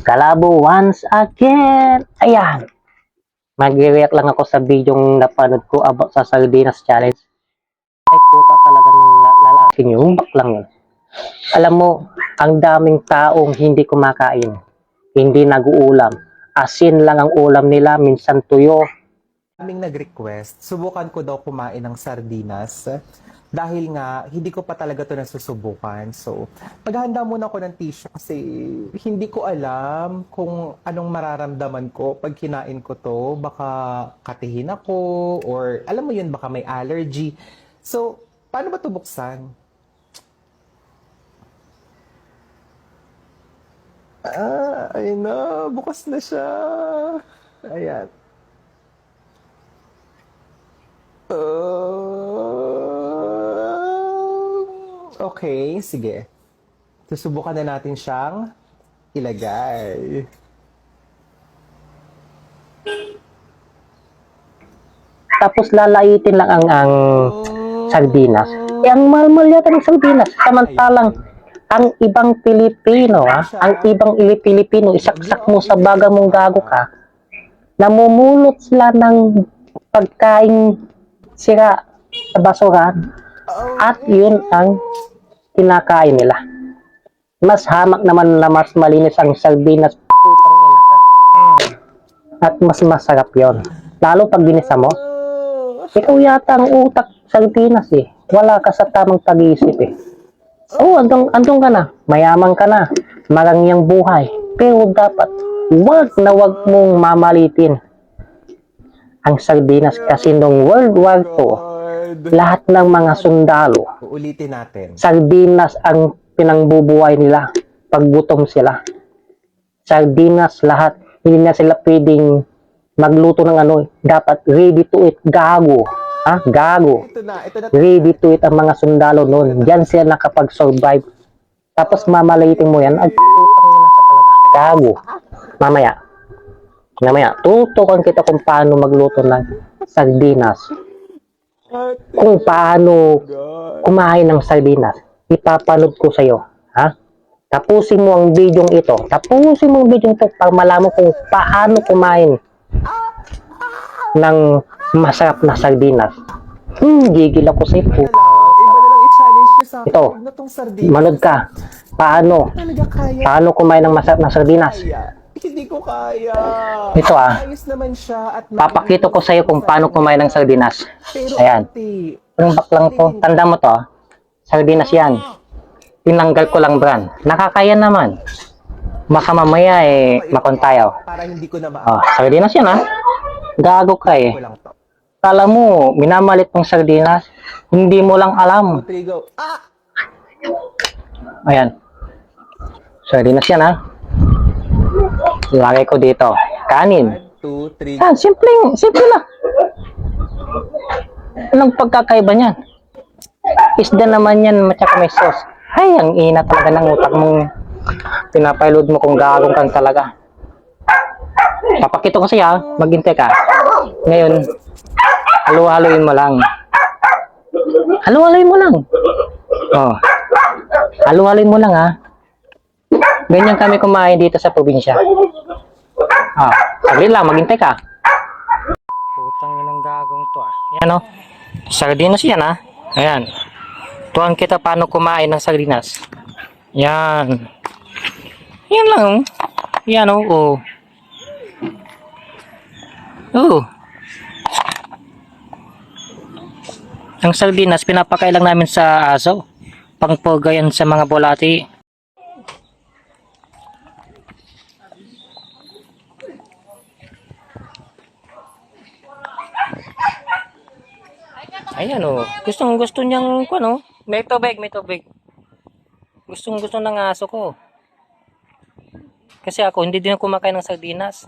Kalabo once again. Ayan. Mag-react lang ako sa video napanood ko about sa Sardinas Challenge. Ay puta talaga ng lalaking yung baklang yun. Alam mo, ang daming taong hindi kumakain. Hindi nag-uulam. Asin lang ang ulam nila, minsan tuyo. Kaming nag-request, subukan ko daw kumain ng sardinas. Dahil nga, hindi ko pa talaga to nasusubukan. So, maghahanda muna ako ng tissue kasi hindi ko alam kung anong mararamdaman ko pag kinain ko to. Baka katihin ako or alam mo yun, baka may allergy. So, paano ba ito buksan? Ayun na, bukas na siya. Ayan. Okay, sige. Susubukan na natin siyang ilagay. Tapos lalaitin lang ang sardinas. Eh, ang mahal-mahal yata ng sardinas. Samantalang, ang ibang Pilipino, ang ibang Pilipino, isaksak mo sa baga mong gago ka, namumulot sila ng pagkain sira sa basurahan. At yun ang kinakain nila. Mas hamak naman na mas malinis ang sardinas. Putang ina ka. At mas masarap yon. Lalo pag ginisa mo. Ikaw yata ang utak sardinas eh. Wala ka sa tamang pag-iisip eh. Oo, andong ka na. Mayaman ka na. Marangyang buhay. Pero dapat, wag na wag mong mamalitin ang sardinas kasi nung World War II, lahat ng mga sundalo, Uulitin natin. sardinas ang pinangbubuhay nila pag gutom sila. Sardinas lahat. Hindi na sila pwedeng magluto ng ano. Dapat ready to eat. Gago. Ha? Gago. Ito na. Ready to eat ang mga sundalo noon. Diyan sila nakapag-survive. Tapos mamalitin mo yan. Ay, putang ina ka talaga. Gago. Mamaya, tutukan kita kung paano magluto ng sardinas. Kung paano kumain ng sardinas. Ipapanood ko sa'yo. Ha? Tapusin mo ang video ito. Tapusin mo ang video ito para malaman kung paano kumain ng masarap na sardinas. Gigil ako sa'yo po. Iba na lang i-challenge nyo sa akin. Ito, Huwag na tong sardinas. manood ka. Paano? Talaga kaya. Paano kumain ng masarap na sardinas? Hindi ko kaya. Ito Ayos naman siya at papakita ko sa'yo kung paano kumain ng sardinas. Pero Ayan. ate, Yung baklang to, tanda mo to, sardinas yan. Tinanggal ko lang brand. Nakakaya naman. Baka mamaya makon tayo. para hindi ko na Sardinas yan Gago ka ko lang to. Kala mo, minamalit mong sardinas. Hindi mo lang alam. 2, 3, go. Ayan. Sardinas yan Lagay ko dito. Kanin. 1, 2, 3. Simple lang. Anong pagkakaiba niyan? Isda naman yan, matsaka may sauce. Ay, ang ina talaga ng utak mong pinapailod mo kung gagawin kang talaga. Papakita ko sa'yo, maghintay ka. Ngayon, halu-haluin mo lang. Halu-haluin mo lang. Halu-haluin mo lang Ganyan kami kumain dito sa probinsya. Saglit lang, maghintay ka. Putang inang gagong to Yan sardinas yan Ayan. Tuhan kita paano kumain ng sardinas. Yan. Yan lang Yan Ang sardinas pinapakain lang namin sa aso. Pangpogayan sa mga bulati. Ayan gusto niyang may tubig. Gusto ng aso ko. Kasi ako hindi din kumakain ng sardinas.